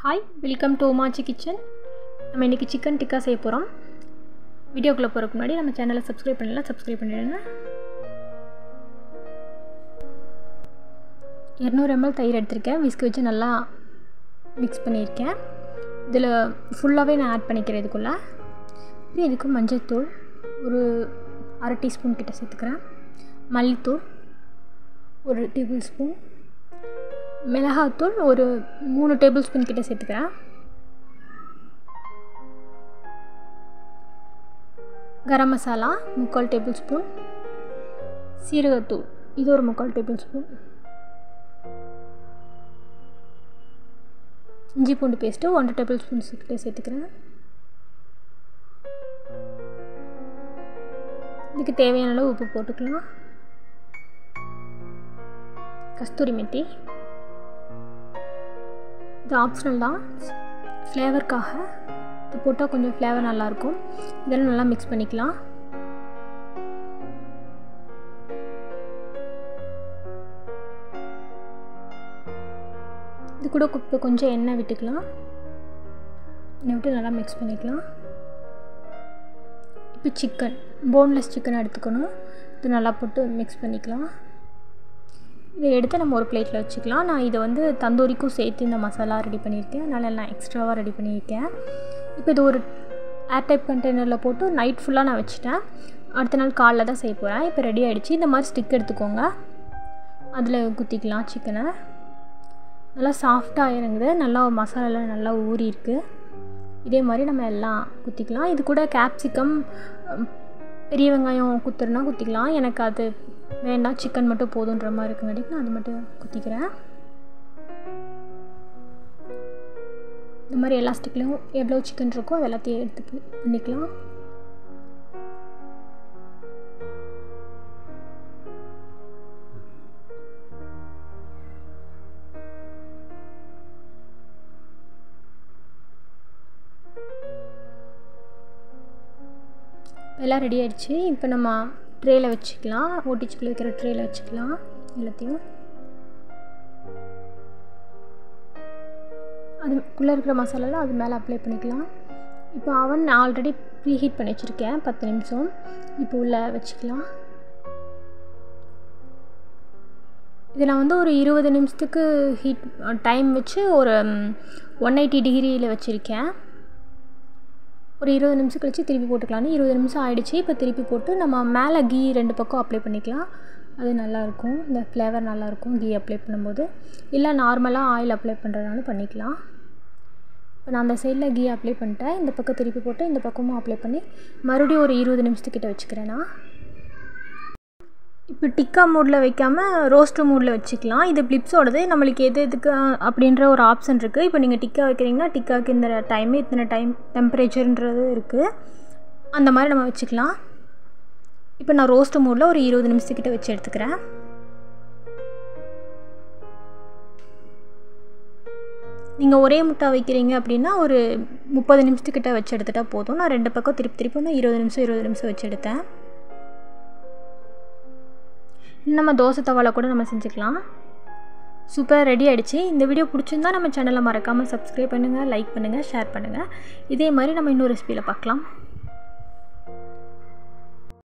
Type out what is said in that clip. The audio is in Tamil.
Hi, welcome to Uma Achu kitchen. நம்ம இன்னைக்கு chicken tikka செய்ய போறோம். வீடியோக்குள்ள போறதுக்கு முன்னாடி நம்ம சேனலை subscribe பண்ணல subscribe பண்ணிடுங்க. 200 ml தயிர் எடுத்துர்க்கேன். விஸ்க் வச்சு நல்லா mix பண்ணியிருக்கேன். இதில ஃபுல்லாவே நான் ஆட் பண்ணிக்கிறேன் இதுக்குள்ள. இப்போ இதுக்கு மஞ்சள் தூள் ஒரு 1/2 டீஸ்பூன் கிட்ட சேர்த்துக்கிறேன். மல்லித்தூள் 1 டேபிள்ஸ்பூன். மிளகாய்த்தூள் ஒரு 3 டேபிள்ஸ்பூன் கிட்ட சேர்த்துக்கிறேன். கரம் மசாலா 3/4 டேபிள்ஸ்பூன். சீரகத்தூள் இது ஒரு 3/4 டேபிள்ஸ்பூன். இஞ்சி பூண்டு பேஸ்ட் 1 டேபிள்ஸ்பூன் கிட்ட சேர்த்துக்கிறேன். இதுக்கு தேவையான அளவு உப்பு போட்டுக்கலாம். கஸ்தூரி மெத்தி இது ஆப்ஷனல் தான், ஃப்ளேவருக்காக இது போட்டால் கொஞ்சம் ஃப்ளேவர் நல்லாயிருக்கும். இதெல்லாம் நல்லா மிக்ஸ் பண்ணிக்கலாம். இது கூட இப்போ கொஞ்சம் எண்ணெய் விட்டுக்கலாம். எண்ணெய் விட்டு நல்லா மிக்ஸ் பண்ணிக்கலாம். இப்போ சிக்கன் போன்லெஸ் சிக்கன் எடுத்துக்கணும். இது நல்லா போட்டு மிக்ஸ் பண்ணிக்கலாம். இதை எடுத்து நம்ம ஒரு பிளேட்டில் வச்சுக்கலாம். நான் இதை வந்து தந்தூரிக்கும் சேர்த்து இந்த மசாலா ரெடி பண்ணியிருக்கேன். அதனால் நான் எக்ஸ்ட்ராவாக ரெடி பண்ணியிருக்கேன். இப்போ இது ஒரு ஏர் டைப் கண்டெய்னரில் போட்டு நைட் ஃபுல்லாக நான் வச்சுட்டேன். அடுத்த நாள் காலைல தான் செய்ய போகிறேன். இப்போ ரெடி ஆகிடுச்சு. இந்த மாதிரி ஸ்டிக் எடுத்துக்கோங்க. அதில் குத்திக்கலாம் சிக்கனை. நல்லா சாஃப்டாக இறங்குது. நல்லா மசாலாலாம் நல்லா ஊறி இருக்குது. இதே மாதிரி நம்ம எல்லாம் குத்திக்கலாம். இது கூட கேப்சிகம் பெரிய வெங்காயம் குத்துறனா குத்திக்கலாம். எனக்கு அது வேண்டாம், சிக்கன் மட்டும் போதுன்ற மாதிரி இருக்குங்காட்டி நான் அது மட்டும் குத்திக்கிறேன். இந்த மாதிரி எல்லா ஸ்டிக்லையும் எவ்வளோ சிக்கன் இருக்கோ அது எல்லாத்தையும் எடுத்து பண்ணிக்கலாம். எல்லாம் ரெடி ஆகிடுச்சு. இப்போ நம்ம ட்ரேயில் வச்சுக்கலாம். ஓடிஜிக்குள்ளே வைக்கிற ட்ரேயில் வச்சுக்கலாம் எல்லாத்தையும். அதுக்குள்ளே இருக்கிற மசாலாலாம் அது மேலே அப்ளை பண்ணிக்கலாம். இப்போ அவன் நான் ஆல்ரெடி ப்ரீ ஹீட் பண்ணி வச்சுருக்கேன் 10 நிமிஷம். இப்போ உள்ளே வச்சுக்கலாம். இதை நான் வந்து ஒரு 20 நிமிஷத்துக்கு ஹீட் டைம் வச்சு ஒரு 180 டிகிரியில் வச்சுருக்கேன். ஒரு 20 நிமிஷம் கழித்து திருப்பி போட்டுக்கலான்னு. 20 நிமிஷம் ஆகிடுச்சு. இப்போ திருப்பி போட்டு நம்ம மேலே கீ 2 பக்கம் அப்ளை பண்ணிக்கலாம். அது நல்லாயிருக்கும். இந்த ஃப்ளேவர் நல்லாயிருக்கும் கீ அப்ளை பண்ணும்போது. இல்லை நார்மலாக ஆயில் அப்ளை பண்ணுறதுனாலும் பண்ணிக்கலாம். இப்போ நான் அந்த சைடில் கீ அப்ளை பண்ணிட்டேன். இந்த பக்கம் திருப்பி போட்டு இந்த பக்கமும் அப்ளை பண்ணி மறுபடியும் ஒரு 20 நிமிஷத்துக்கிட்ட வச்சுக்கிறேன் நான். இப்போ டிக்கா மூடில் வைக்காமல் ரோஸ்ட்டு மூடில் வச்சுக்கலாம். இது பிளிப்ஸோடது. நம்மளுக்கு எதுக்கு அப்படின்ற ஒரு ஆப்ஷன் இருக்குது. இப்போ நீங்கள் டிக்கா வைக்கிறீங்கன்னா டிக்காவுக்கு இந்த டைமு இத்தனை டைம் டெம்பரேச்சர்ன்றது இருக்குது. அந்த மாதிரி நம்ம வச்சுக்கலாம். இப்போ நான் ரோஸ்ட்டு மூடில் ஒரு 20 நிமிஷத்துக்கிட்ட வச்சு எடுத்துக்கிறேன். நீங்கள் ஒரே முட்டை வைக்கிறீங்க அப்படின்னா ஒரு 30 நிமிஷத்துக்கிட்ட வச்சு எடுத்துகிட்டா போதும். நான் 2 பக்கம் திருப்பி வந்து 20 நிமிஷம் வச்சு எடுத்தேன். நம்ம தோசை தவாவில் கூட நம்ம செஞ்சுக்கலாம். சூப்பர் ரெடி ஆகிடுச்சு. இந்த வீடியோ பிடிச்சிருந்தா நம்ம சேனலை மறக்காமல் சப்ஸ்கிரைப் பண்ணுங்கள், லைக் பண்ணுங்கள், ஷேர் பண்ணுங்கள். இதே மாதிரி நம்ம இன்னொரு ரெசிபியில் பார்க்கலாம்.